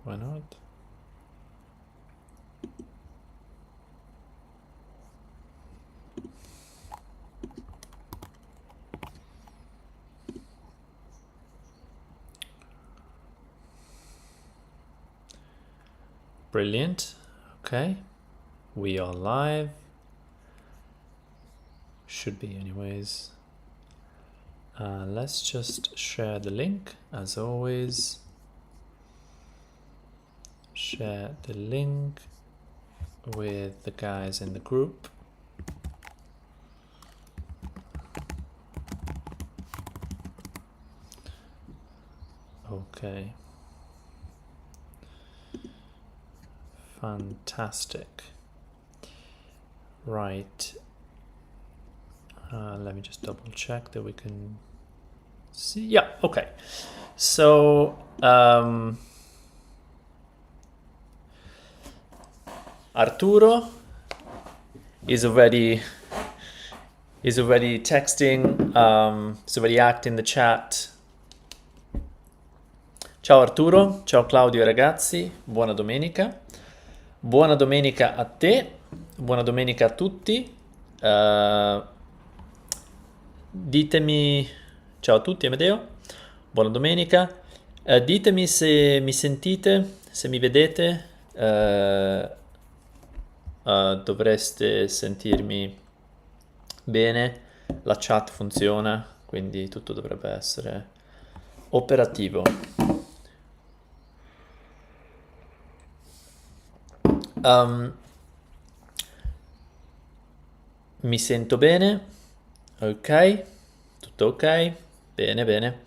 Why not? Brilliant. Okay, we are live. Should be anyways. Let's just share the link as always. Share the link with the guys in the group. Okay. Fantastic. Right. Let me just double check that we can see. Yeah, okay. So, Arturo is already texting, is already acting in the chat. Ciao Arturo, ciao Claudio e ragazzi, buona domenica. Buona domenica a te, buona domenica a tutti. Ditemi, ciao a tutti Amedeo, buona domenica. Ditemi se mi sentite, se mi vedete. Dovreste sentirmi bene, la chat funziona, quindi tutto dovrebbe essere operativo. Mi sento bene, ok, tutto ok, bene, bene.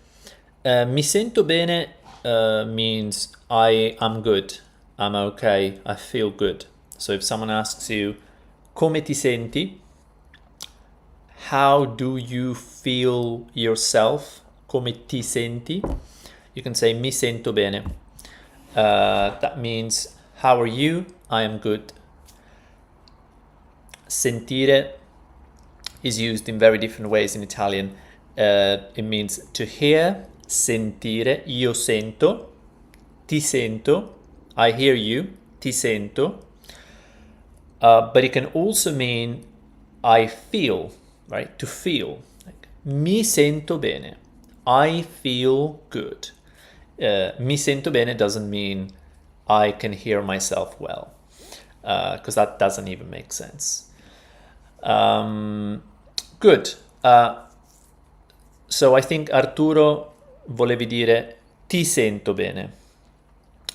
Mi sento bene means I'm good, I'm okay, I feel good. So if someone asks you, come ti senti? How do you feel yourself? Come ti senti? You can say mi sento bene. That means how are you? I am good. Sentire is used in very different ways in Italian. It means to hear, sentire, io sento, ti sento, I hear you, ti sento. But it can also mean I feel, right? To feel. Like, mi sento bene. I feel good. Mi sento bene doesn't mean I can hear myself well, because that doesn't even make sense. Good. So I think Arturo volevi dire ti sento bene,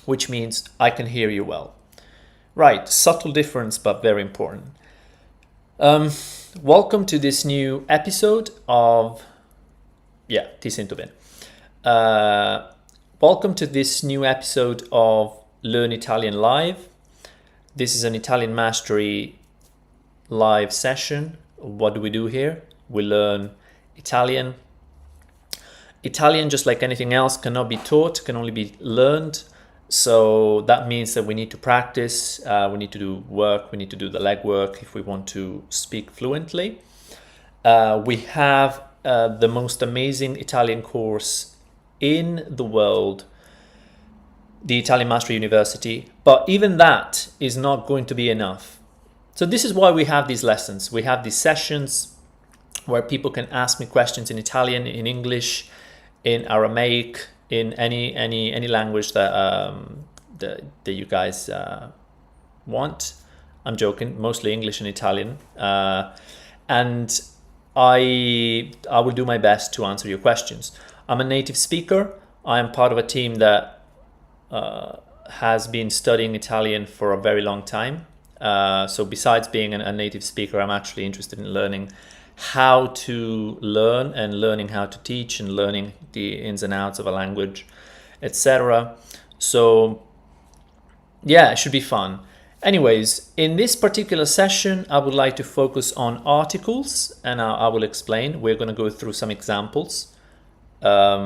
which means I can hear you well. Right, subtle difference, but very important. Welcome to this new episode of... Yeah, ti sento bene. Welcome to this new episode of Learn Italian Live. This is an Italian mastery live session. What do we do here? We learn Italian. Italian, just like anything else, cannot be taught, can only be learned. So that means that we need to practice, we need to do work, we need to do the legwork if we want to speak fluently. We have the most amazing Italian course in the world, the Italian Mastery University, but even that is not going to be enough. So this is why we have these lessons. We have these sessions where people can ask me questions in Italian, in English, in Aramaic, in any language that you guys want. I'm joking, mostly English and Italian, and I will do my best to answer your questions. I'm a native speaker. I am part of a team that has been studying Italian for a very long time. So besides being a native speaker, I'm actually interested in learning how to learn and learning how to teach and learning the ins and outs of a language, etc. So yeah, it should be fun. Anyways, in this particular session, I would like to focus on articles, and I will explain. We're going to go through some examples. But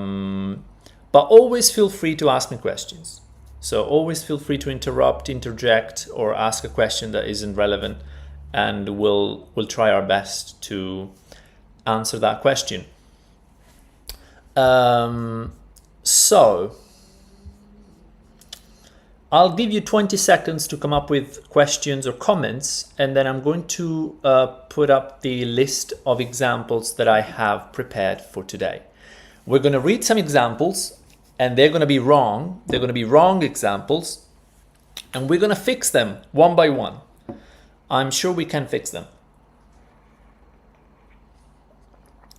always feel free to ask me questions. So always feel free to interrupt, interject, or ask a question that isn't relevant, and we'll try our best to answer that question. So I'll give you 20 seconds to come up with questions or comments, and then I'm going to put up the list of examples that I have prepared for today. We're going to read some examples, and they're going to be wrong. They're going to be wrong examples, and we're going to fix them one by one. I'm sure we can fix them.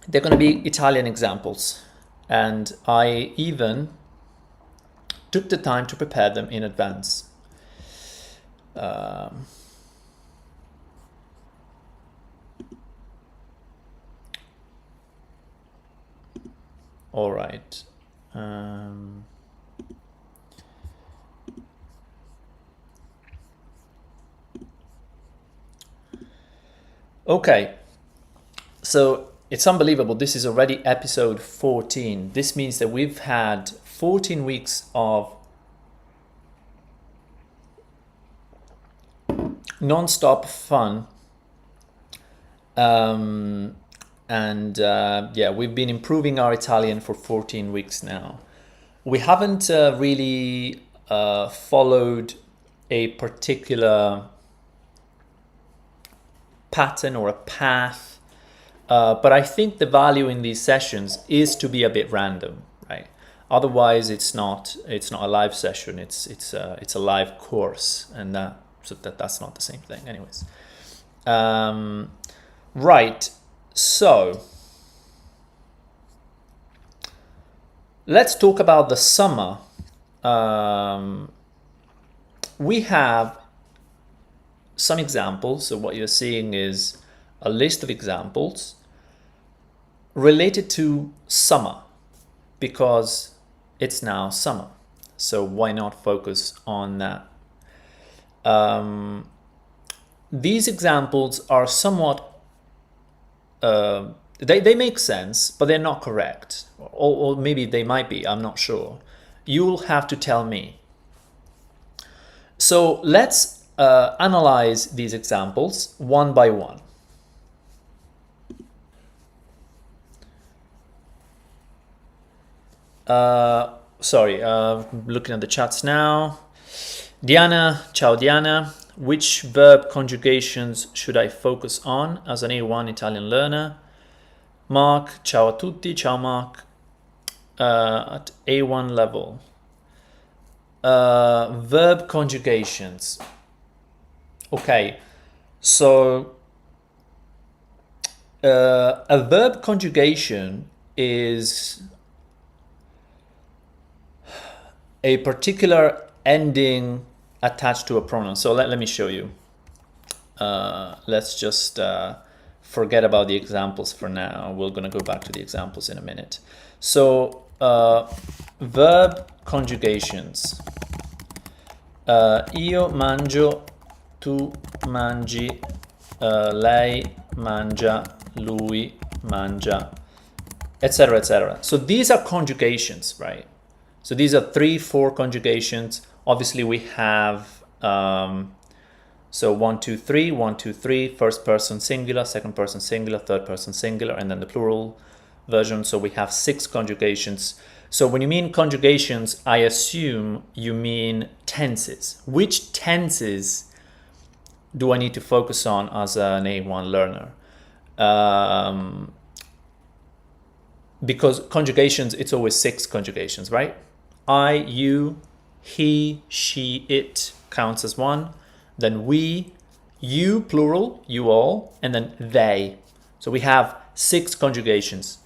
They're going to be Italian examples, and I even took the time to prepare them in advance. All right. Okay. So it's unbelievable. This is already episode 14. This means that we've had 14 weeks of non-stop fun. Yeah, we've been improving our Italian for 14 weeks now. We haven't really followed a particular pattern or a path, but I think the value in these sessions is to be a bit random, right? Otherwise, it's not a live session. It's a live course, and that's not the same thing. Anyways, right. So let's talk about the summer. We have some examples. So what you're seeing is a list of examples related to summer, because it's now summer. So why not focus on that? These examples are somewhat they make sense, but they're not correct, or maybe they might be. I'm not sure. You'll have to tell me. So let's analyze these examples one by one. Looking at the chats now. Diana, ciao Diana. Which verb conjugations should I focus on as an A1 Italian learner? Mark, ciao a tutti, ciao Mark. At A1 level. Verb conjugations. Okay, so a verb conjugation is a particular ending attached to a pronoun. So let me show you. Let's just forget about the examples for now. We're going to go back to the examples in a minute. So verb conjugations. Io mangio, tu mangi, lei mangia, lui mangia, etc., etc. So these are conjugations, right? So these are 3-4 conjugations. Obviously, we have so 1, 2, 3, 1, 2, 3, first person singular, second person singular, third person singular, and then the plural version. So we have 6 conjugations. So when you mean conjugations, I assume you mean tenses. Which tenses do I need to focus on as an A1 learner? Because conjugations, it's always 6 conjugations, right? I, you, he, she, it counts as 1. Then we, you, plural, you all, and then they. So we have 6 conjugations.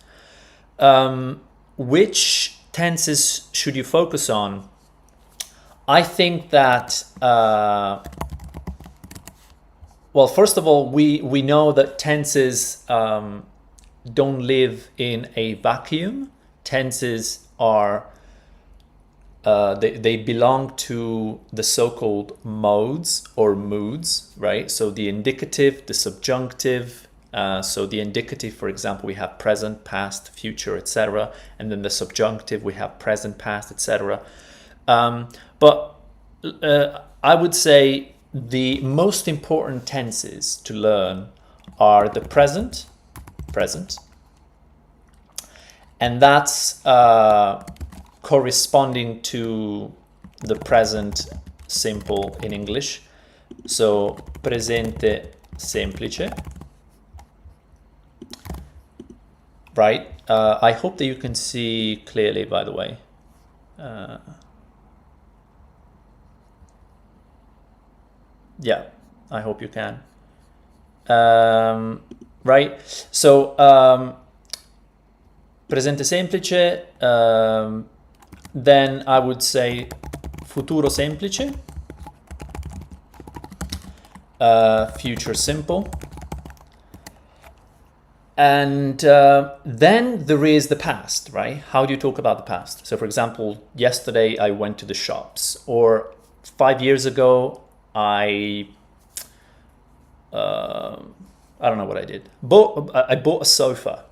Which tenses should you focus on? I think that, well, first of all, we know that tenses don't live in a vacuum. Tenses are they belong to the so-called modes or moods, right? So the indicative, the subjunctive. So the indicative, for example, we have present, past, future, etc. And then the subjunctive, we have present, past, etc. But I would say the most important tenses to learn are the present, and that's corresponding to the present simple in English. So presente semplice. Right? I hope that you can see clearly, by the way. Yeah, I hope you can. Right? So, presente semplice, then I would say futuro semplice, future simple. And then there is the past, right? How do you talk about the past? So for example, yesterday I went to the shops, or 5 years ago I don't know what I did. I bought a sofa,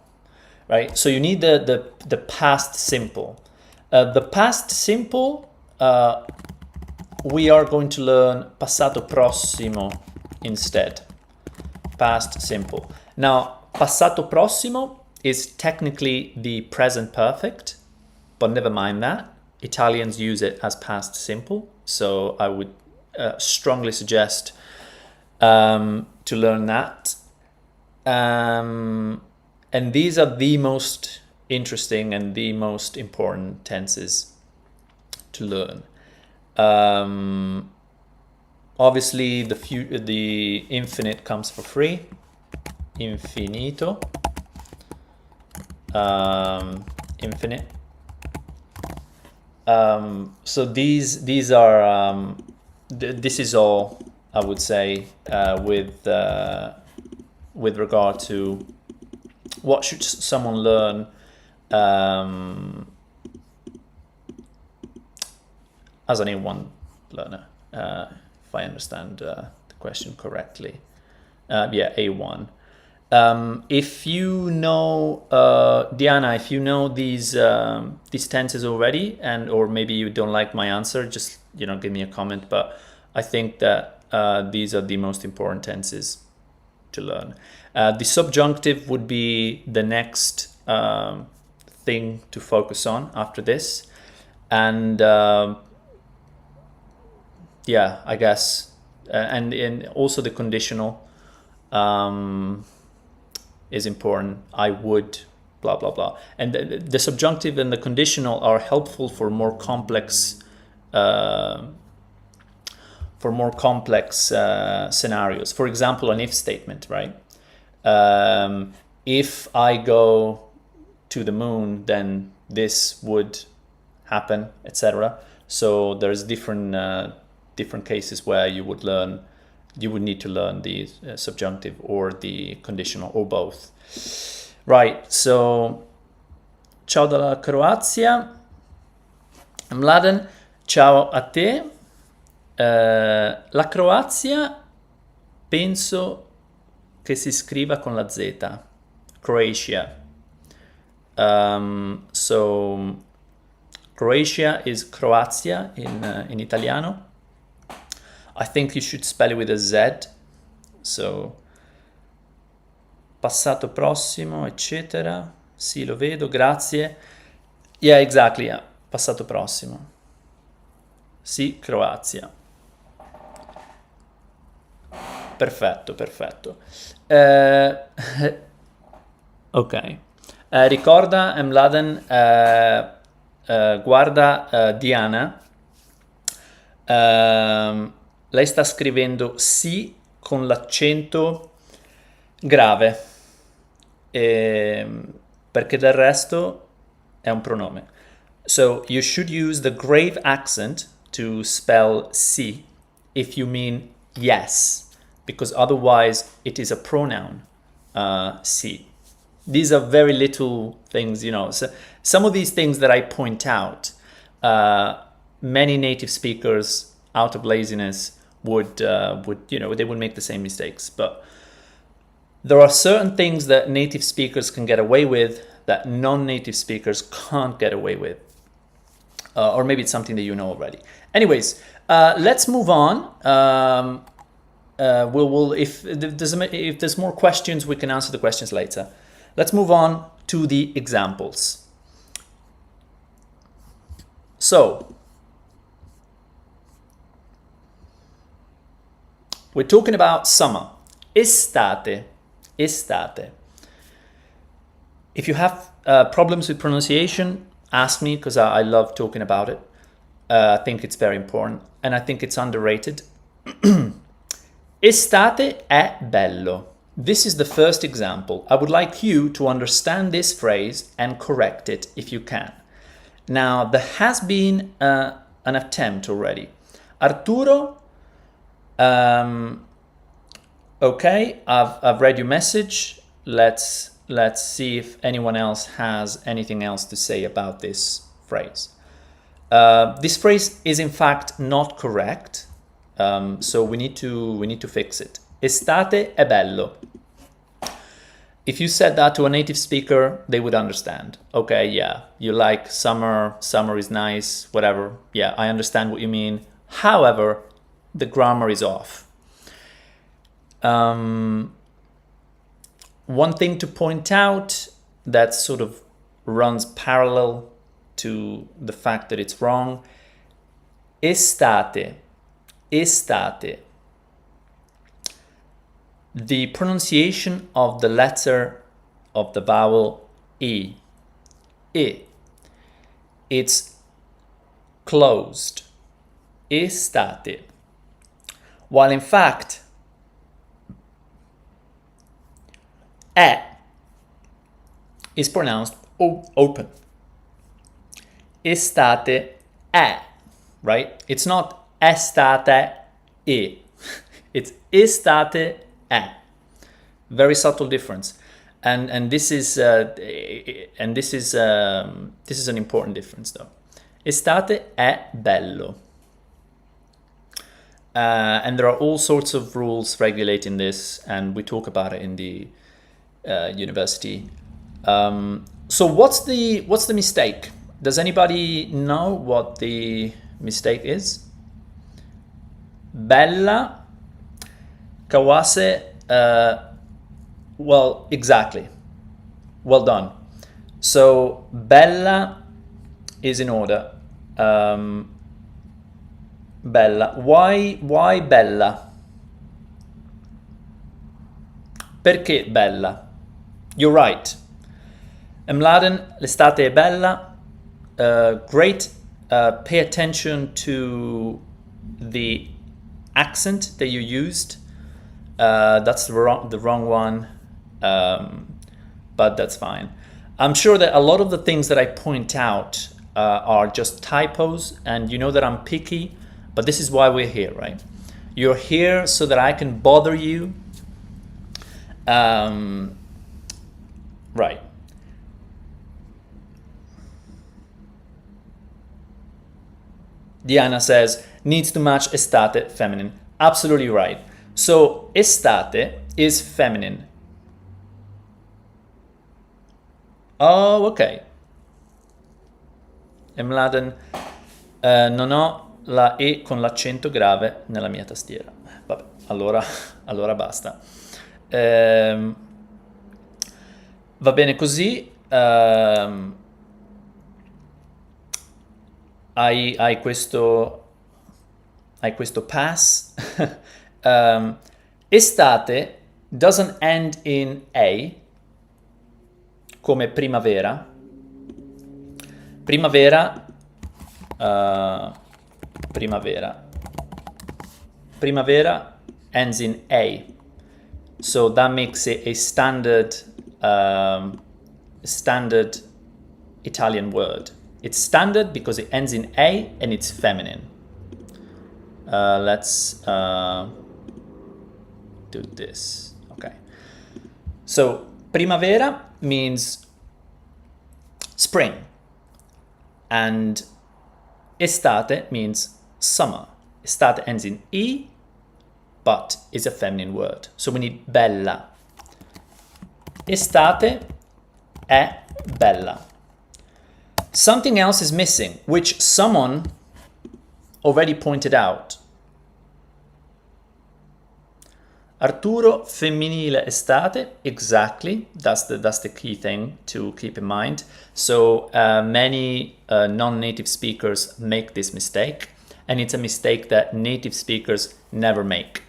right? So you need the past simple. The past simple, we are going to learn passato prossimo instead. Past simple. Now, passato prossimo is technically the present perfect, but never mind that. Italians use it as past simple, so I would strongly suggest to learn that. And these are the most interesting and the most important tenses to learn. Obviously, the infinite comes for free. Infinito. Infinite. So these are this is all I would say with regard to what should someone learn as an A1 learner, if I understand the question correctly. Yeah, A1. If you know, Diana, if you know these tenses already, or maybe you don't like my answer, just give me a comment. But I think that these are the most important tenses to learn. The subjunctive would be the next thing to focus on after this, and yeah, I guess, and also the conditional is important. I would, blah blah blah, and the subjunctive and the conditional are helpful for more complex scenarios. For example, an if statement, right? If I go to the moon, then this would happen, etc. So there's different cases where you would need to learn the subjunctive or the conditional or both. Right, so ciao dalla Croazia. Mladen, ciao a te. La Croazia penso che si scriva con la Z. Croatia. So Croatia is Croazia in Italiano. I think you should spell it with a Z. So passato prossimo, eccetera. Sì, lo vedo, grazie. Yeah, exactly, yeah. Passato prossimo. Sì, Croazia. Perfetto. Ok. Ricorda, Mladen, guarda Diana. Lei sta scrivendo sì con l'accento grave, perché del resto è un pronome. So you should use the grave accent to spell sì if you mean yes, because otherwise it is a pronoun, sì. These are very little things, So some of these things that I point out, many native speakers, out of laziness, would they would make the same mistakes. But there are certain things that native speakers can get away with that non-native speakers can't get away with. Or maybe it's something that you know already. Anyways, let's move on. If there's more questions, we can answer the questions later. Let's move on to the examples. So, We're talking about summer. Estate. Estate. If you have problems with pronunciation, ask me, because I love talking about it. I think it's very important, and I think it's underrated. Estate è bello. This is the first example. I would like you to understand this phrase and correct it if you can. Now, there has been an attempt already. Arturo, okay, I've read your message. Let's see if anyone else has anything else to say about this phrase. This phrase is in fact not correct, so we need to fix it. Estate è bello. If you said that to a native speaker, they would understand. Okay, yeah, you like summer, summer is nice, whatever. Yeah, I understand what you mean. However, the grammar is off. One thing to point out that sort of runs parallel to the fact that it's wrong. Estate. Estate. The pronunciation of the letter of the vowel E. I. It's closed. Estate. While in fact, E is pronounced open. Estate è, right? It's not estate e. It's estate è. Very subtle difference, and this is an important difference though. Estate è bello. And there are all sorts of rules regulating this, and we talk about it in the university. So what's the mistake? Does anybody know what the mistake is? Bella, Kawase, well, exactly. Well done. So bella is in order. Bella. Why bella? Perché bella? You're right. Mladen, l'estate è bella. Great. Pay attention to the accent that you used. That's the wrong one, but that's fine. I'm sure that a lot of the things that I point out are just typos, and you know that I'm picky, but this is why we're here, right? You're here so that I can bother you. Right. Diana says, needs to match estate, feminine. Absolutely right. So, estate is feminine. Oh, ok. Mladen, non ho la E con l'accento grave nella mia tastiera. Vabbè, allora basta. Va bene così. Hai questo pass. Estate doesn't end in A, come primavera. Primavera ends in A, so that makes it a standard Italian word. It's standard because it ends in A and it's feminine. Let's do this. Okay. So primavera means spring, and estate means summer. Estate ends in E, but is a feminine word. So we need bella. Estate è bella. Something else is missing, which someone already pointed out. Arturo, femminile estate, exactly. That's the key thing to keep in mind. So many non-native speakers make this mistake, and it's a mistake that native speakers never make.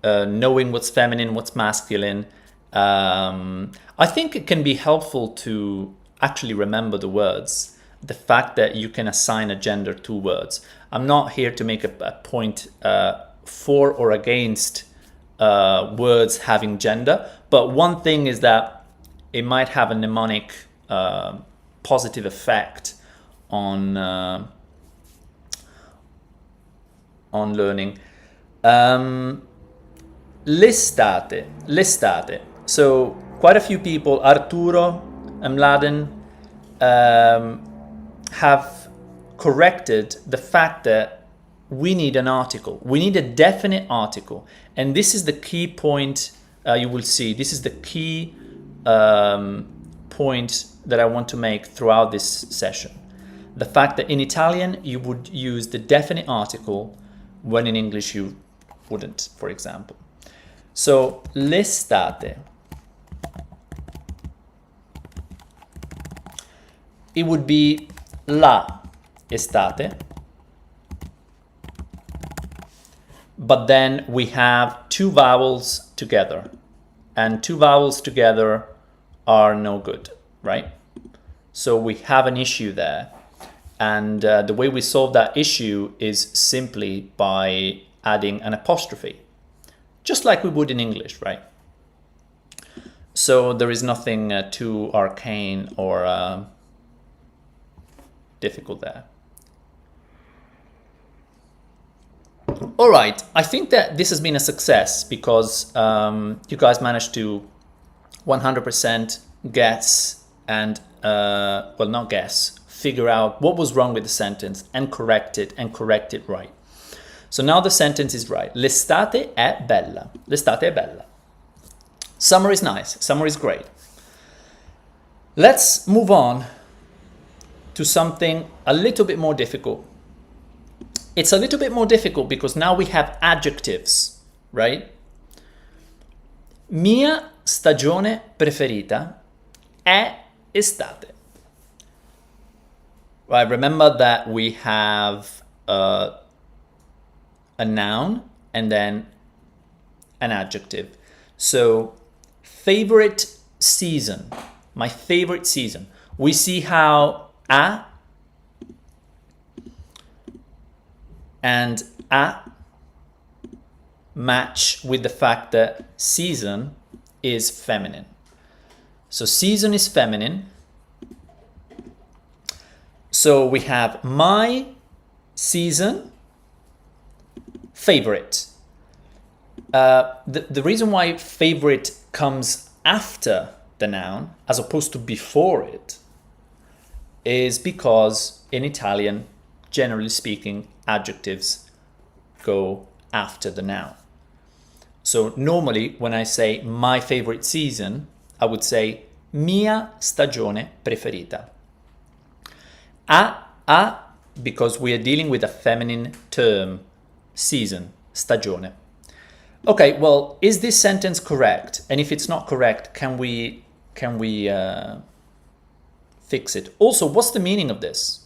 knowing what's feminine, what's masculine. I think it can be helpful to actually remember the words. The fact that you can assign a gender to words. I'm not here to make a point for or against words having gender, but one thing is that it might have a mnemonic positive effect on learning. L'estate. So quite a few people, Arturo and Mladen, have corrected the fact that we need an article. We need a definite article. And this is the key point you will see. This is the key point that I want to make throughout this session. The fact that in Italian you would use the definite article when in English you wouldn't, for example. So, l'estate. It would be la estate. But then we have two vowels together. And two vowels together are no good, right? So we have an issue there. And the way we solve that issue is simply by adding an apostrophe. Just like we would in English, right? So there is nothing too arcane or difficult there. All right, I think that this has been a success because you guys managed to 100% guess and, well, not guess, figure out what was wrong with the sentence and correct it right. So now the sentence is right. L'estate è bella. L'estate è bella. Summer is nice. Summer is great. Let's move on to something a little bit more difficult. It's a little bit more difficult because now we have adjectives, right? Mia stagione preferita è estate. Right, remember that we have a noun and then an adjective. So, favorite season, my favorite season. We see how a and a match with the fact that season is feminine. So season is feminine. So we have my season favorite. The reason why favorite comes after the noun as opposed to before it is because in Italian, generally speaking, adjectives go after the noun. So normally when I say my favorite season, I would say mia stagione preferita. A, because we are dealing with a feminine term, season, stagione. Okay, well, is this sentence correct? And if it's not correct, can we fix it? Also, what's the meaning of this?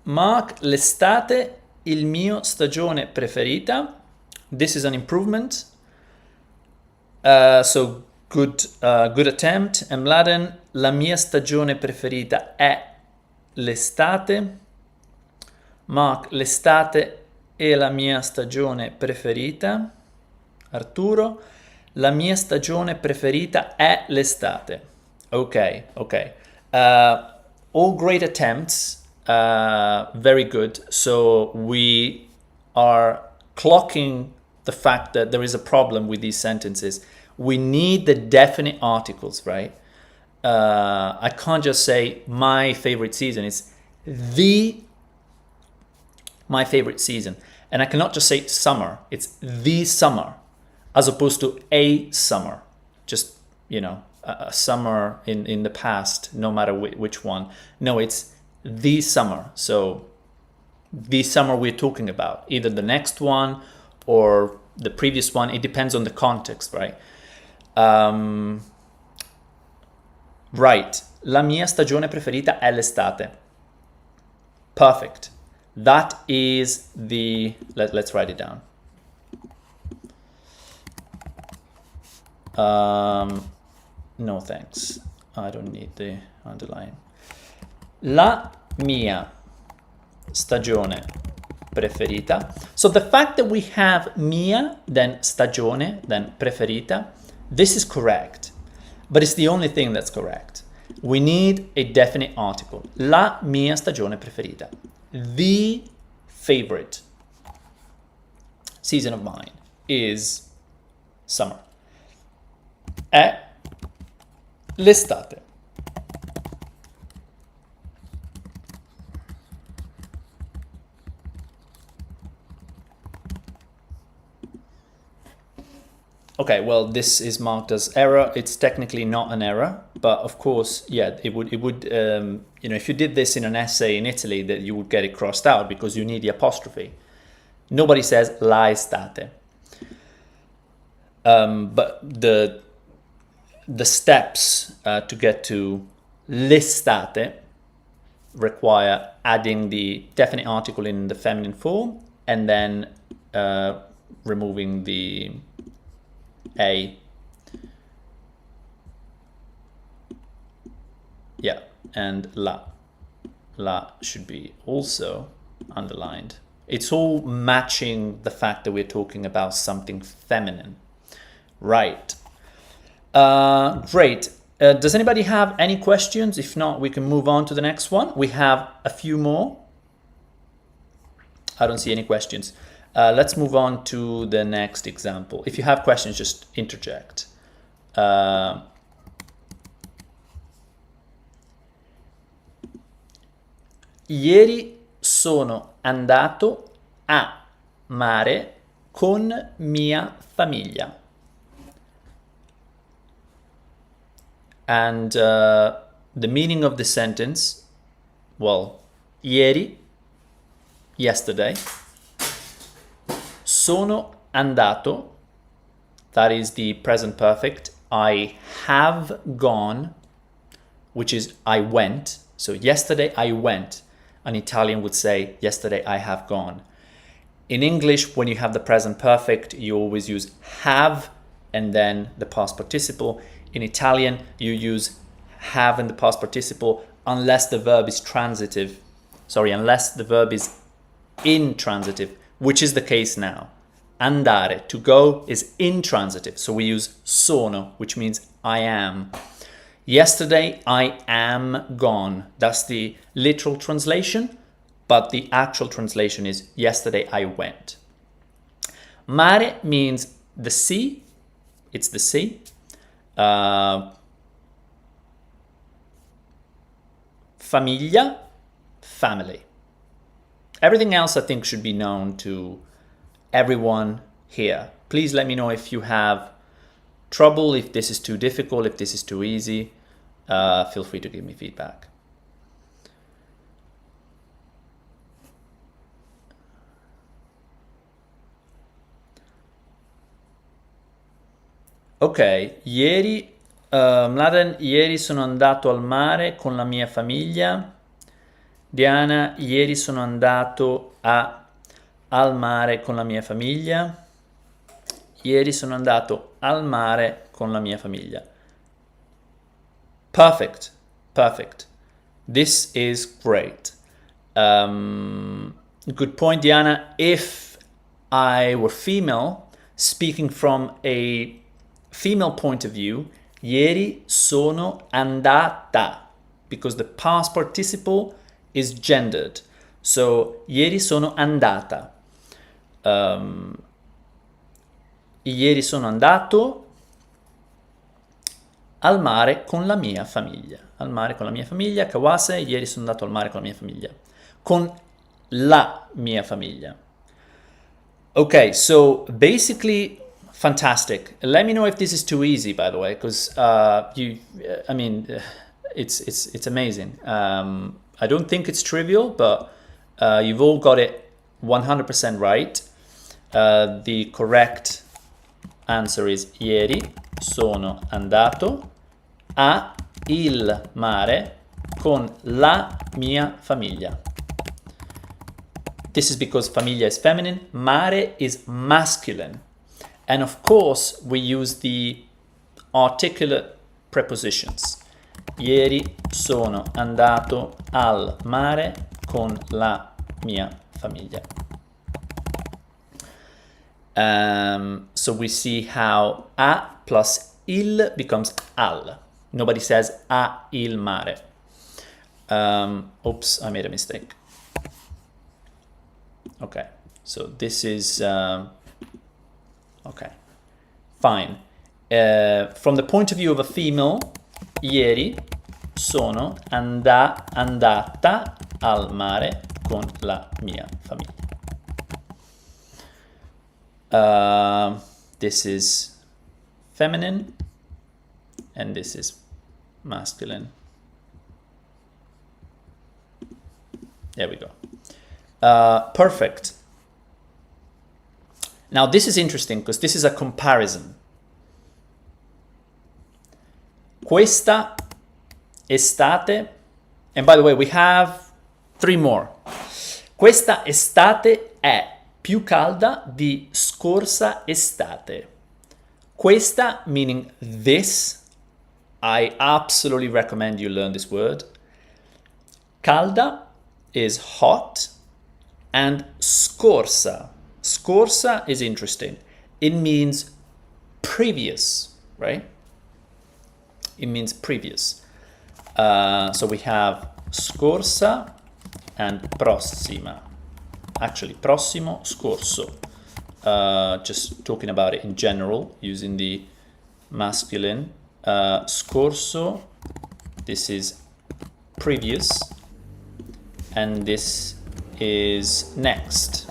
Mark, l'estate il mio stagione preferita. This is an improvement. So good attempt. And Mladen, la mia stagione preferita è l'estate. Mark, l'estate è la mia stagione preferita. Arturo, la mia stagione preferita è l'estate. Okay. All great attempts. Very good. So we are clocking the fact that there is a problem with these sentences. We need the definite articles, right? I can't just say my favorite season. It's my favorite season. And I cannot just say summer. It's the summer as opposed to a summer. Just, a summer in the past, no matter which one. No, it's the summer. So the summer we're talking about, either the next one or the previous one. It depends on the context, right? Right. La mia stagione preferita è l'estate. Perfect. That is the... Let's write it down. No thanks. I don't need the underline. La mia stagione preferita. So the fact that we have mia, then stagione, then preferita, this is correct. But it's the only thing that's correct. We need a definite article. La mia stagione preferita. The favorite season of mine is summer. È l'estate. Okay, well, this is marked as error. It's technically not an error, but of course, yeah, it would, you know, if you did this in an essay in Italy, that you would get it crossed out because you need the apostrophe. Nobody says la estate. But the steps to get to l'estate require adding the definite article in the feminine form and then removing the a. Yeah, and la should be also underlined. It's all matching the fact that we're talking about something feminine. Right. Great. Does anybody have any questions? If not, we can move on to the next one. We have a few more. I don't see any questions. Let's move on to the next example. If you have questions, just interject. Ieri sono andato a mare con mia famiglia. And the meaning of the sentence, well, ieri, yesterday. Sono andato, that is the present perfect. I have gone, which is I went. So yesterday I went. An Italian would say, yesterday I have gone. In English, when you have the present perfect, you always use have and then the past participle. In Italian, you use have and the past participle unless the verb is transitive. Sorry, unless the verb is intransitive, which is the case now. Andare, to go, is intransitive. So we use sono, which means I am. Yesterday, I am gone. That's the literal translation, but the actual translation is yesterday I went. Mare means the sea. It's the sea. Famiglia, family. Everything else I think should be known to everyone here. Please let me know if you have trouble, if this is too difficult, if this is too easy. Feel free to give me feedback. Ok, ieri, Mladen, ieri sono andato al mare con la mia famiglia. Diana, ieri sono andato al mare con la mia famiglia. Ieri sono andato al mare con la mia famiglia. Perfect, perfect. This is great. Good point, Diana. If I were female, speaking from a female point of view, ieri sono andata, because the past participle is gendered. So, ieri sono andata. Ieri sono andato al mare con la mia famiglia. Al mare con la mia famiglia. Kawase, ieri sono andato al mare con la mia famiglia. Con la mia famiglia. Okay, so basically, fantastic. Let me know if this is too easy, by the way, because it's amazing. I don't think it's trivial, but you've all got it 100% right. The correct answer is ieri sono andato a il mare con la mia famiglia. This is because famiglia is feminine, mare is masculine. And of course, we use the articulate prepositions. Ieri sono andato al mare con la mia famiglia. So we see how a plus il becomes al. Nobody says a il mare. Oops, I made a mistake. Okay, so this is okay, fine. From the point of view of a female, ieri sono andata al mare con la mia famiglia. This is feminine and this is masculine. There we go. Perfect. Now this is interesting because this is a comparison. Questa estate, and by the way, we have 3 more. Questa estate è più calda di scorsa estate. Questa meaning this. I absolutely recommend you learn this word. Calda is hot, and scorsa. Scorsa is interesting. It means previous, right? It means previous. So we have scorsa and prossima. Actually, prossimo, scorso. Just talking about it in general, using the masculine. Scorso, this is previous, and this is next.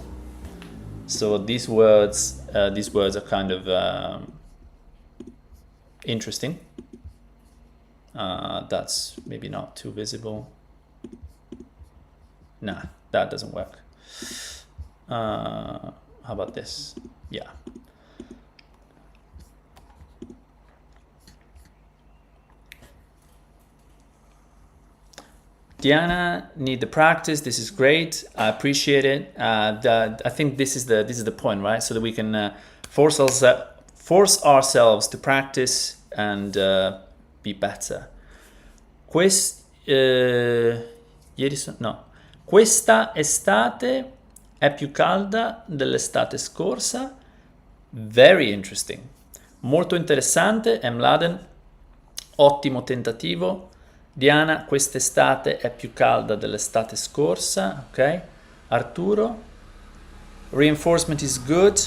So these words are kind of interesting. That's maybe not too visible. Nah, that doesn't work. How about this? Yeah. Diana, need the practice. This is great. I appreciate it. I think this is the point, right? So that we can force ourselves to practice and be better. Questa estate è più calda dell'estate scorsa. Very interesting. Molto interessante, Mladen. Ottimo tentativo. Diana, quest'estate è più calda dell'estate scorsa. Ok. Arturo. Reinforcement is good.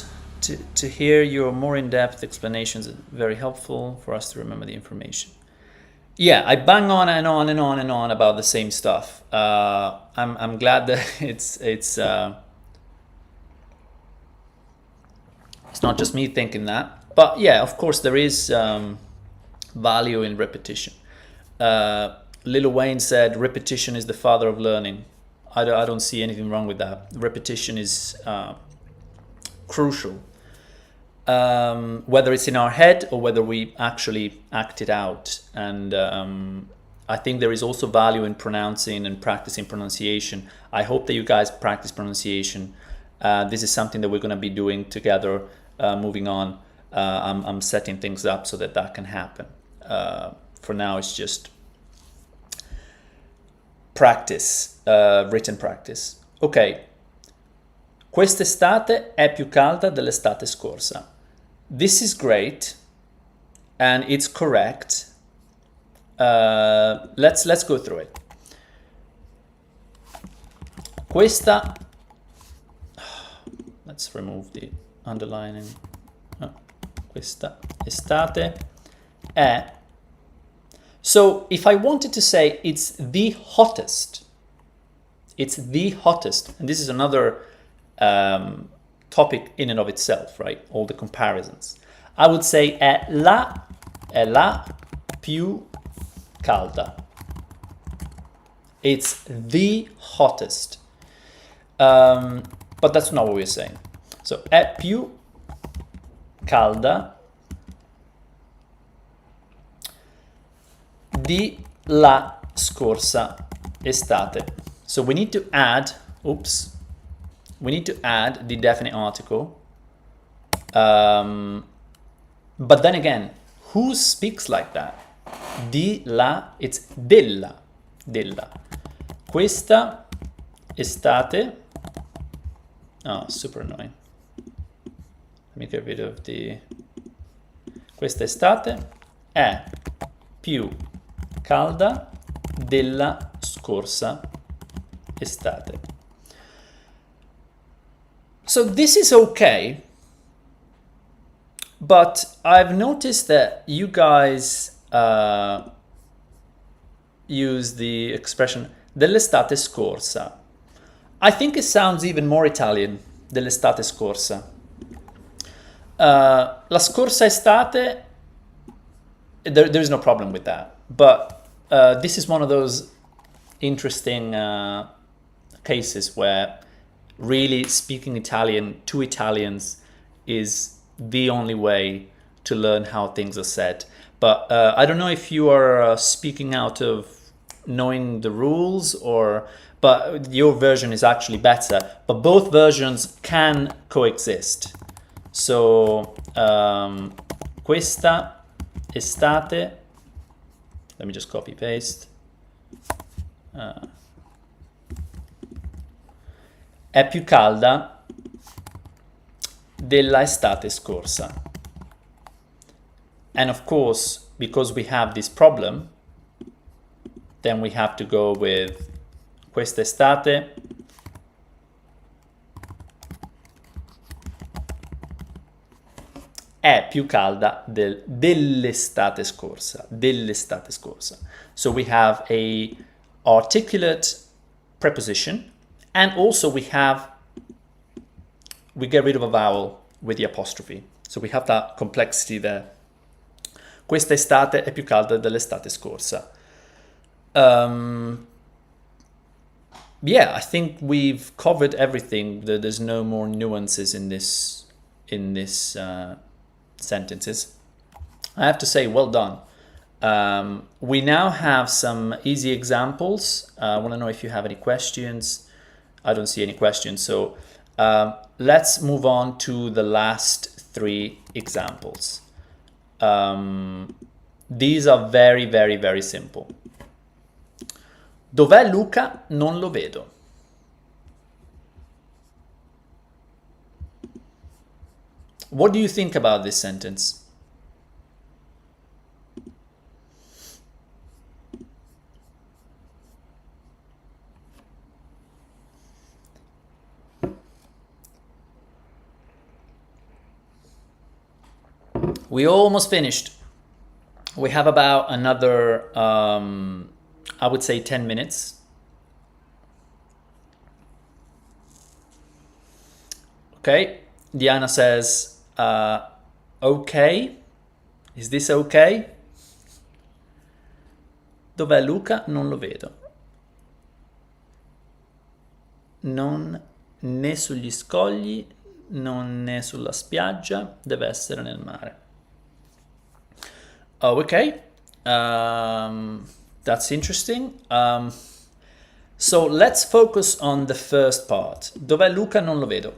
To hear your more in-depth explanations is very helpful for us to remember the information. Yeah, I bang on and on and on and on about the same stuff. I'm glad that it's not just me thinking that. But yeah, of course there is value in repetition. Lil Wayne said repetition is the father of learning. I don't see anything wrong with that. Repetition is crucial. Whether it's in our head or whether we actually act it out. And I think there is also value in pronouncing and practicing pronunciation. I hope that you guys practice pronunciation. This is something that we're going to be doing together moving on. I'm setting things up so that can happen. For now, it's just practice, written practice. Ok. Quest'estate è più calda dell'estate scorsa. This is great, and it's correct. Let's go through it. Questa. Let's remove the underlining. Questa estate è. So if I wanted to say it's the hottest, and this is another topic in and of itself, right? All the comparisons. I would say è la più calda. It's the hottest. But that's not what we're saying. So è più calda di la scorsa estate. So we need to add, we need to add the definite article. But then again, who speaks like that? Di la, it's della. Questa estate, oh, super annoying. Let me get rid of the, questa estate è più calda della scorsa estate. So this is okay, but I've noticed that you guys use the expression dell'estate scorsa. I think it sounds even more Italian, dell'estate scorsa. La scorsa estate, there is no problem with that, but this is one of those interesting cases where really speaking Italian to Italians is the only way to learn how things are said. But I don't know if you are speaking out of knowing the rules, but your version is actually better. But both versions can coexist. So questa estate, let me just copy paste. È più calda della estate scorsa. And of course, because we have this problem, then we have to go with questa estate è più calda dell'estate scorsa. So we have a articulate preposition, and also we get rid of a vowel with the apostrophe. So we have that complexity there. Questa estate è più calda dell'estate scorsa. Yeah, I think we've covered everything. There's no more nuances in this sentences. I have to say, well done. We now have some easy examples. I want to know if you have any questions. I don't see any questions, so let's move on to the last 3 examples. These are very, very, very simple. Dov'è Luca? Non lo vedo. What do you think about this sentence? We almost finished. We have about another, I would say 10 minutes. Okay, Diana says, okay. Is this okay? Dov'è Luca? Non lo vedo. Non né sugli scogli, non né sulla spiaggia, deve essere nel mare. Oh, okay. That's interesting. So let's focus on the first part. Dov'è Luca? Non lo vedo.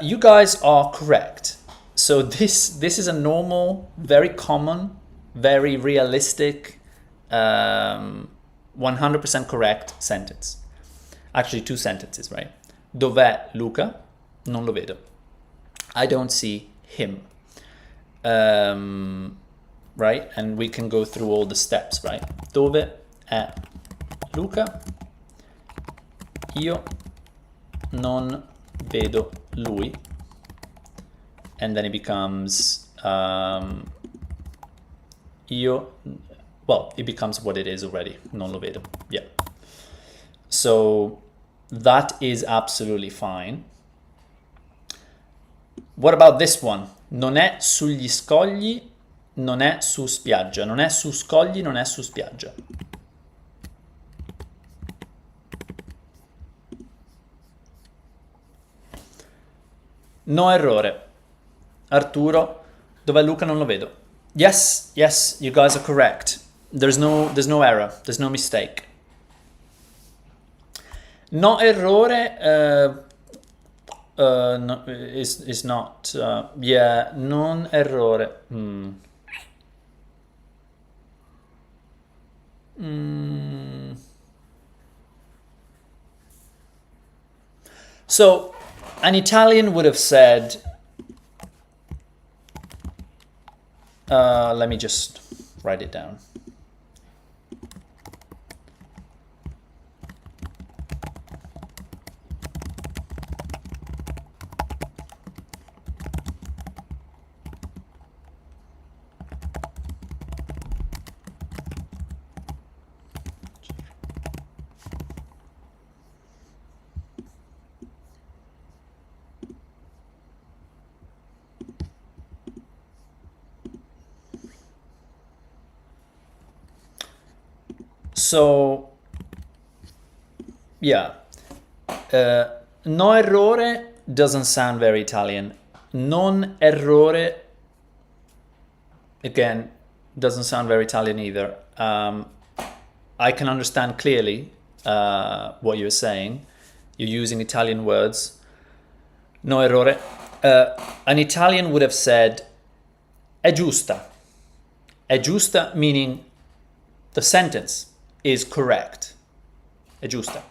You guys are correct. So this is a normal, very common, very realistic, 100% correct sentence. Actually, 2 sentences, right? Dov'è Luca? Non lo vedo. I don't see him. Right? And we can go through all the steps, right? Dove è Luca? Io non vedo lui. And then it becomes it becomes what it is already. Non lo vedo. Yeah. So that is absolutely fine. What about this one? Non è sugli scogli, non è su spiaggia. Non è su scogli, non è su spiaggia. No errore. Arturo, dov'è Luca? Non lo vedo. Yes, you guys are correct. there's no error, there's no mistake. No errore no, is not, yeah, non errore. So an Italian would have said, let me just write it down. So, yeah, no errore doesn't sound very Italian. Non errore, again, doesn't sound very Italian either. I can understand clearly what you're saying. You're using Italian words. No errore. An Italian would have said è giusta. È giusta meaning the sentence is correct. È giusta.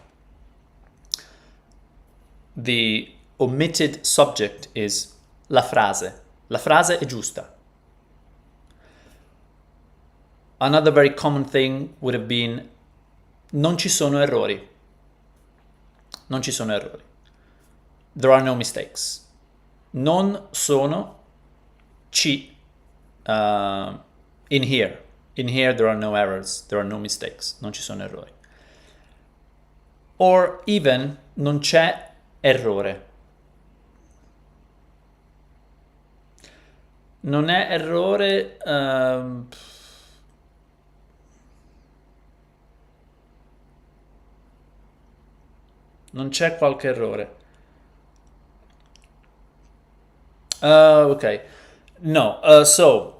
The omitted subject is la frase. La frase è giusta. Another very common thing would have been non ci sono errori. Non ci sono errori. There are no mistakes. Non sono ci in here. In here there are no errors, there are no mistakes, non ci sono errori. Or even non c'è errore. Non è errore, non c'è qualche errore. Okay, no, so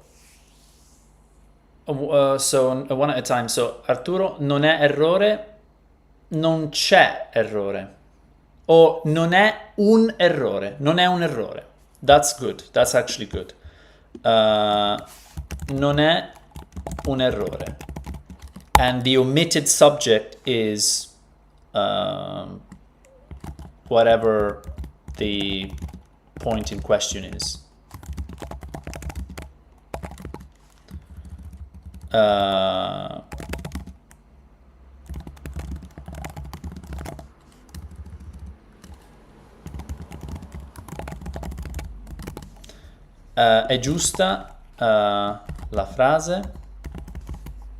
one at a time. So Arturo, non è errore, non c'è errore. O non è un errore, non è un errore. That's good, that's actually good. Non è un errore. And the omitted subject is whatever the point in question is. È giusta la frase,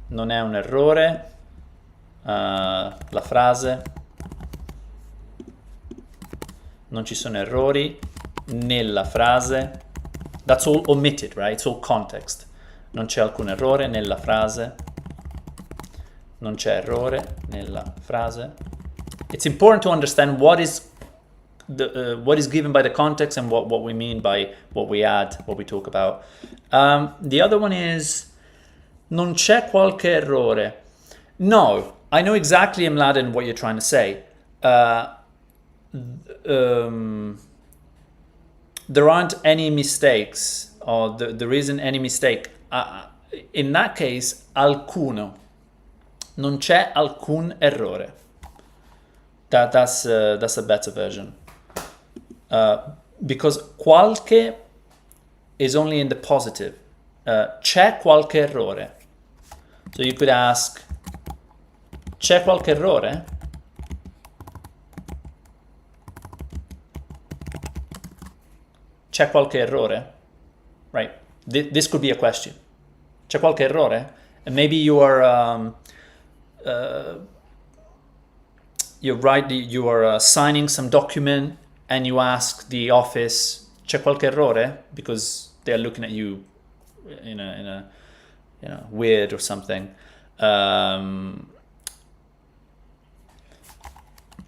non è un errore la frase, non ci sono errori nella frase. That's all omitted, right? It's all context. Non c'è alcun errore nella frase. Non c'è errore nella frase. It's important to understand what is given by the context and what we mean by what we add, what we talk about. The other one is non c'è qualche errore. No, I know exactly, Mladen, what you're trying to say. There aren't any mistakes, or there isn't any mistake. In that case, alcuno. Non c'è alcun errore. That's a better version. Because qualche is only in the positive. C'è qualche errore. So you could ask, c'è qualche errore? C'è qualche errore? Right. This could be a question. C'è qualche errore? And maybe you are you are signing some document and you ask the office, c'è qualche errore? Because they are looking at you in a weird or something.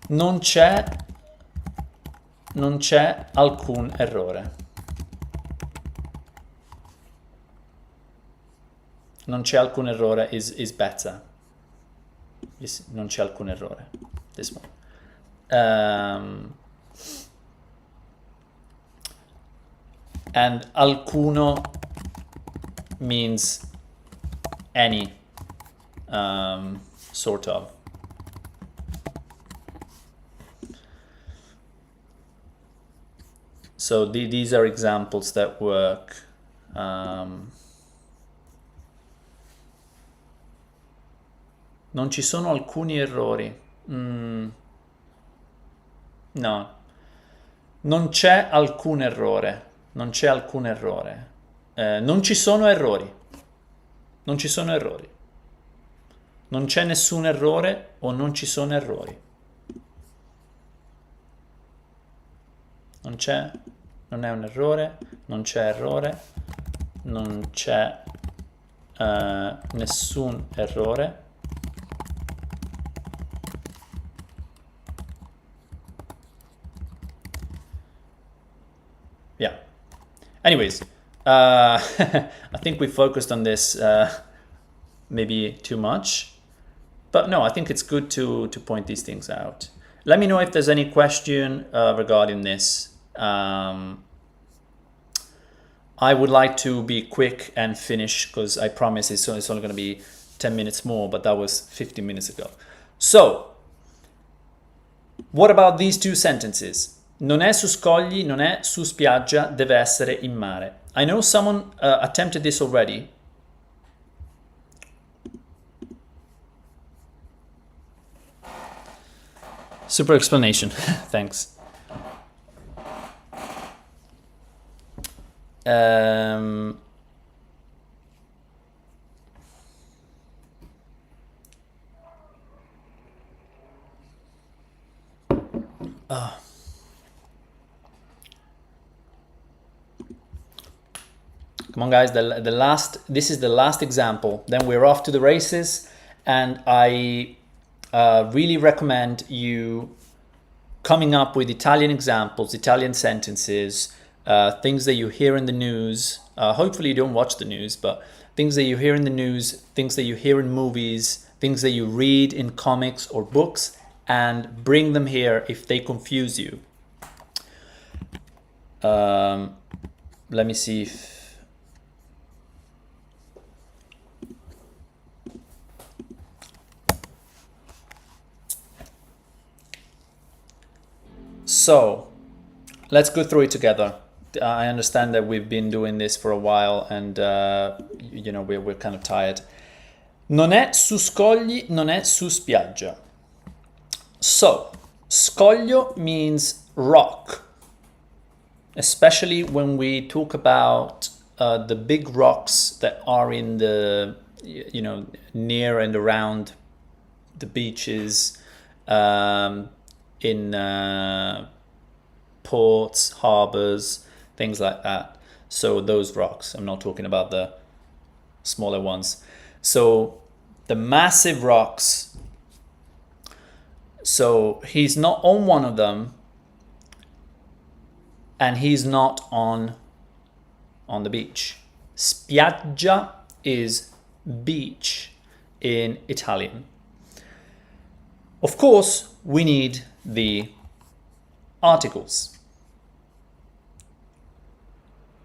Non c'è alcun errore. non c'è alcun errore is better. Non c'è alcun errore. This one. And alcuno means any, sort of. So these are examples that work. Non ci sono alcuni errori. No. Non c'è alcun errore. Non c'è alcun errore. Non ci sono errori. Non ci sono errori. Non c'è nessun errore o non ci sono errori. Non è un errore, non c'è errore, non c'è nessun errore. Yeah. Anyways, I think we focused on this maybe too much, but no, I think it's good to point these things out. Let me know if there's any question regarding this. I would like to be quick and finish because I promise it's only going to be 10 minutes more, but that was 15 minutes ago. So, what about these two sentences? Non è su scogli, non è su spiaggia, deve essere in mare. I know someone attempted this already. Super explanation. Thanks. Come on, guys. This is the last example. Then we're off to the races, and I really recommend you coming up with Italian examples, Italian sentences, things that you hear in the news. Hopefully you don't watch the news, but things that you hear in the news, things that you hear in movies, things that you read in comics or books, and bring them here if they confuse you. Let me see if... So, let's go through it together. I understand that we've been doing this for a while and, you know, we're kind of tired. Non è su scogli, non è su spiaggia. So, scoglio means rock, especially when we talk about the big rocks that are in the, you know, near and around the beaches, in ports, harbors, things like that. So those rocks, I'm not talking about the smaller ones. So the massive rocks, so he's not on one of them and he's not on the beach. Spiaggia is beach in Italian. Of course, we need the articles.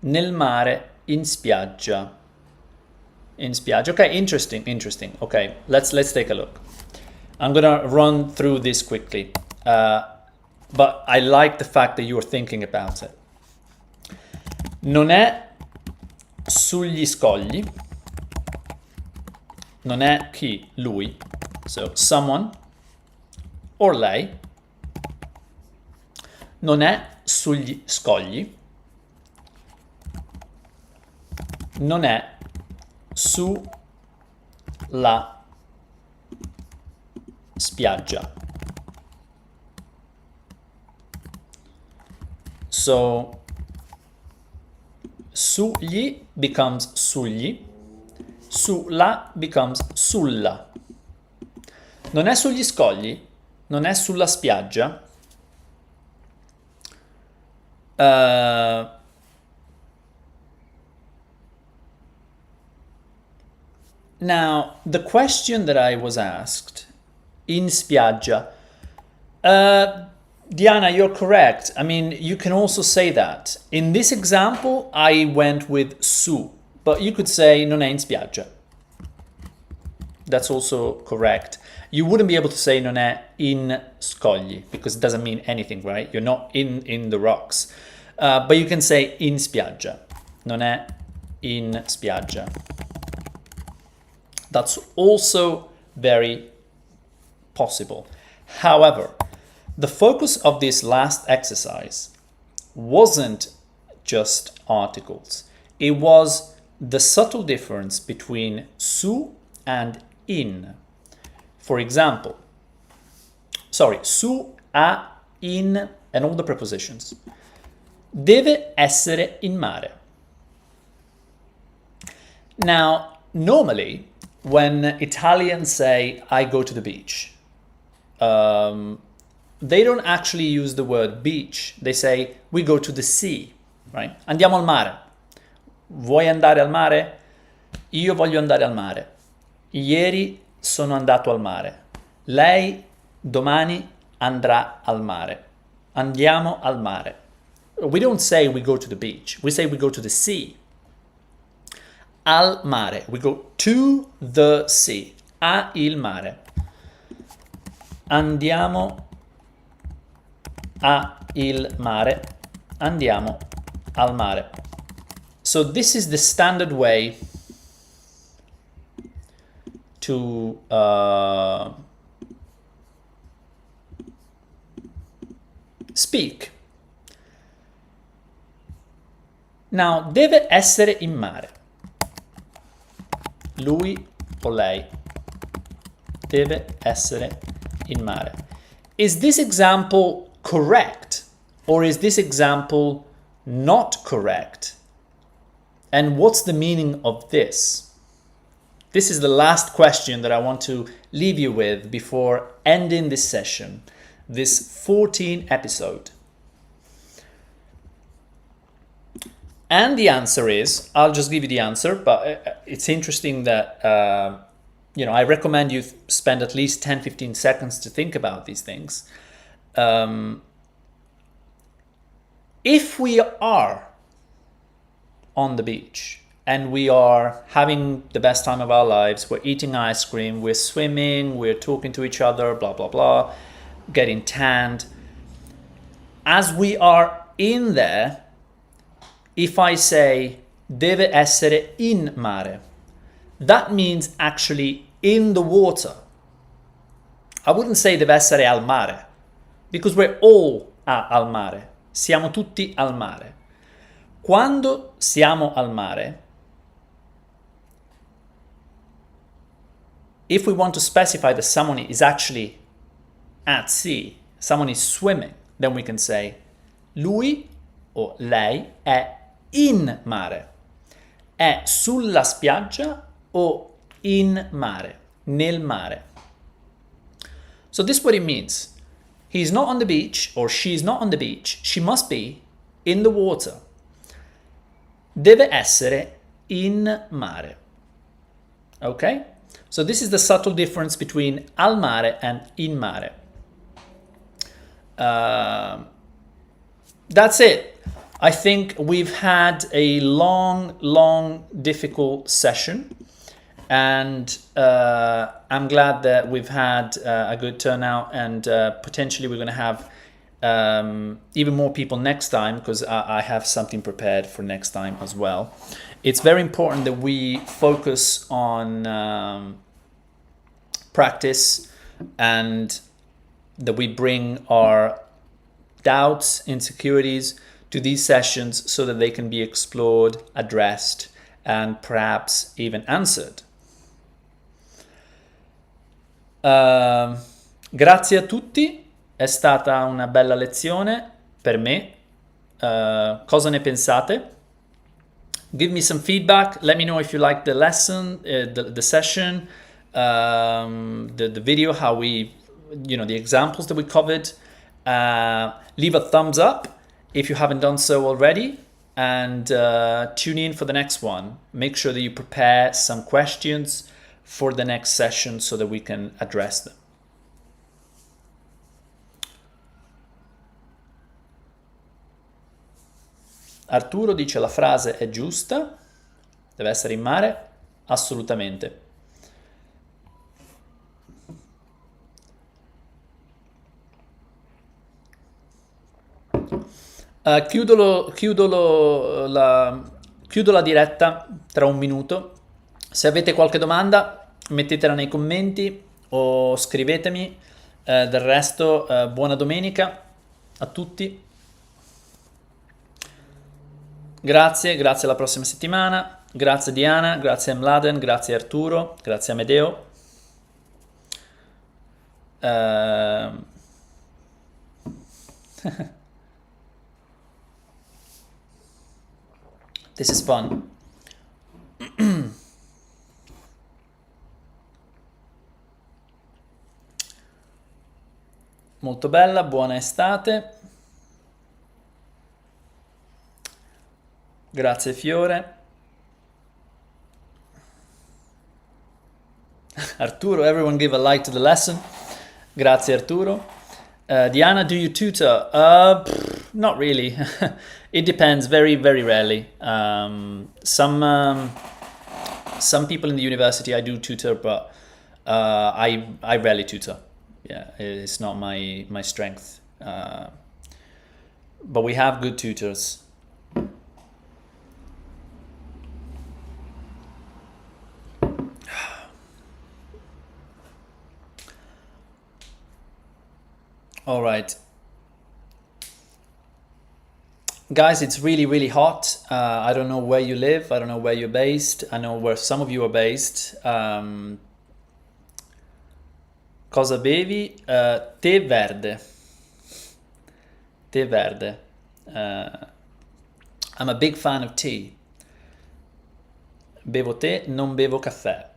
Nel mare, in spiaggia. In spiaggia. Okay, interesting. Okay, let's take a look. I'm gonna run through this quickly, but I like the fact that you're thinking about it. Non è sugli scogli. Non è chi? Lui. So, someone or lei. Non è sugli scogli. Non è su la spiaggia. So, sugli becomes sugli. Sulla becomes sulla. Non è sugli scogli, non è sulla spiaggia. Now, the question that I was asked, in spiaggia, Diana, you're correct. I mean, you can also say that. In this example, I went with su, but you could say non è in spiaggia. That's also correct. You wouldn't be able to say non è in scogli because it doesn't mean anything, right? You're not in the rocks. But you can say in spiaggia. Non è in spiaggia. That's also very possible. However, the focus of this last exercise wasn't just articles. It was the subtle difference between su and in. For example, su, a, in, and all the prepositions. Deve essere in mare. Now, normally, when Italians say, I go to the beach, they don't actually use the word beach. They say, we go to the sea, right? Andiamo al mare. Vuoi andare al mare? Io voglio andare al mare. Ieri sono andato al mare. Lei domani andrà al mare. Andiamo al mare. We don't say we go to the beach. We say we go to the sea. Al mare. We go to the sea. A il mare. Andiamo a il mare. Andiamo al mare. So this is the standard way to speak. Now, deve essere in mare. Lui o lei deve essere in mare. Is this example correct or is this example not correct? And what's the meaning of this? This is the last question that I want to leave you with before ending this session, this 14th episode. And the answer is, I'll just give you the answer, but it's interesting that, I recommend you spend at least 10-15 seconds to think about these things. If we are on the beach and we are having the best time of our lives, we're eating ice cream, we're swimming, we're talking to each other, blah, blah, blah, getting tanned. As we are in there, if I say deve essere in mare, that means actually in the water. I wouldn't say deve essere al mare, because we're all al mare. Siamo tutti al mare. Quando siamo al mare, if we want to specify that someone is actually at sea, someone is swimming, then we can say lui o lei è in mare. È sulla spiaggia o in mare, nel mare. So this is what it means. He's not on the beach or she's not on the beach. She must be in the water. Deve essere in mare. Okay? So this is the subtle difference between al mare and in mare. That's it. I think we've had a long, difficult session. And I'm glad that we've had a good turnout, and potentially we're going to have even more people next time, because I have something prepared for next time as well. It's very important that we focus on practice and that we bring our doubts, insecurities to these sessions so that they can be explored, addressed, and perhaps even answered. Grazie a tutti, è stata una bella lezione per me. Cosa ne pensate? Give me some feedback. Let me know if you like the lesson, the session, the video, how we, the examples that we covered. Leave a thumbs up if you haven't done so already, and tune in for the next one. Make sure that you prepare some questions for the next session so that we can address them. Arturo dice la frase è giusta, deve essere in mare, assolutamente. Chiudo la diretta tra un minuto. Se avete qualche domanda mettetela nei commenti o scrivetemi. Del resto buona domenica a tutti. Grazie alla prossima settimana. Grazie Diana, grazie a Mladen, grazie Arturo, grazie a Amedeo. This is fun. Molto bella, buona estate. Grazie Fiore. Arturo, everyone give a like to the lesson. Grazie Arturo. Diana, do you tutor? Not really. It depends, very, very rarely. Some people in the university I do tutor, but I rarely tutor. Yeah, it's not my strength. But we have good tutors. All right. Guys, it's really, really hot. I don't know where you live. I don't know where you're based. I know where some of you are based. Cosa bevi? Tè verde. Tè verde. I'm a big fan of tea. Bevo tè, non bevo caffè.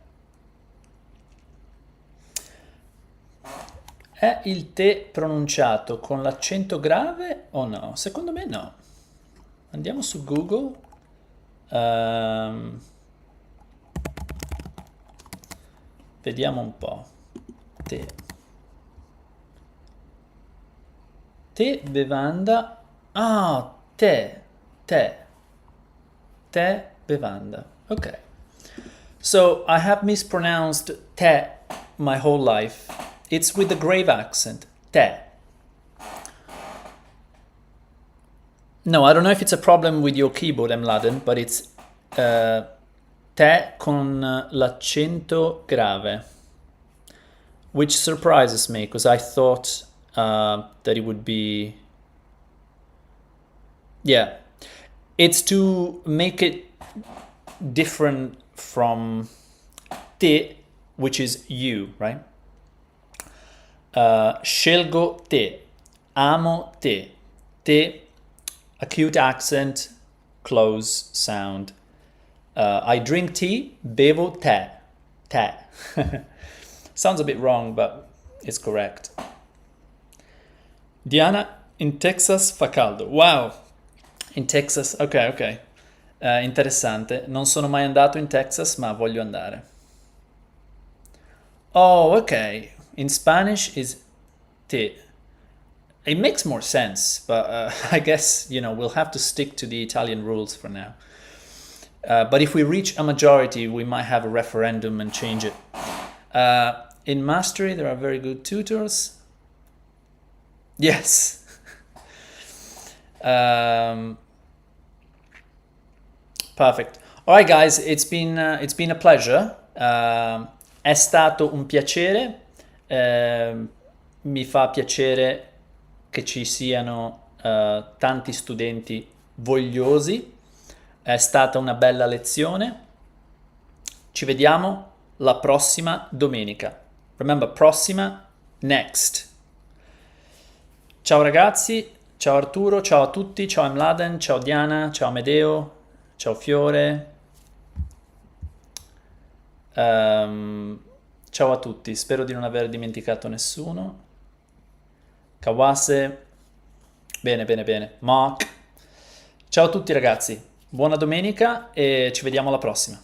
È il tè pronunciato con l'accento grave o no? Secondo me no. Andiamo su Google. Vediamo un po'. Tè. Tè, bevanda. Ah, tè. Tè. Tè, bevanda. Ok. So, I have mispronounced tè my whole life. It's with the grave accent. Tè. No, I don't know if it's a problem with your keyboard, Mladen, but it's tè con l'accento grave, which surprises me because I thought that it would be... Yeah. It's to make it different from te, which is you, right? Scelgo te, amo te, te, acute accent, close sound. I drink tea, bevo tè, tè. Sounds a bit wrong, but it's correct. Diana, in Texas fa caldo. Wow, in Texas, ok. Interessante, non sono mai andato in Texas, ma voglio andare. Oh, ok. In Spanish is te. It makes more sense, but I guess, we'll have to stick to the Italian rules for now. But if we reach a majority, we might have a referendum and change it. In Mastery, there are very good tutors. Yes. Perfect. All right, guys, it's been a pleasure. È stato un piacere. Mi fa piacere che ci siano tanti studenti vogliosi. È stata una bella lezione. Ci vediamo la prossima domenica. Remember, prossima, next. Ciao ragazzi, ciao Arturo, ciao a tutti, ciao Mladen, ciao Diana, ciao Amedeo, ciao Fiore. Ciao a tutti, spero di non aver dimenticato nessuno. Kawase, bene. Mark. Ciao a tutti ragazzi, buona domenica e ci vediamo alla prossima.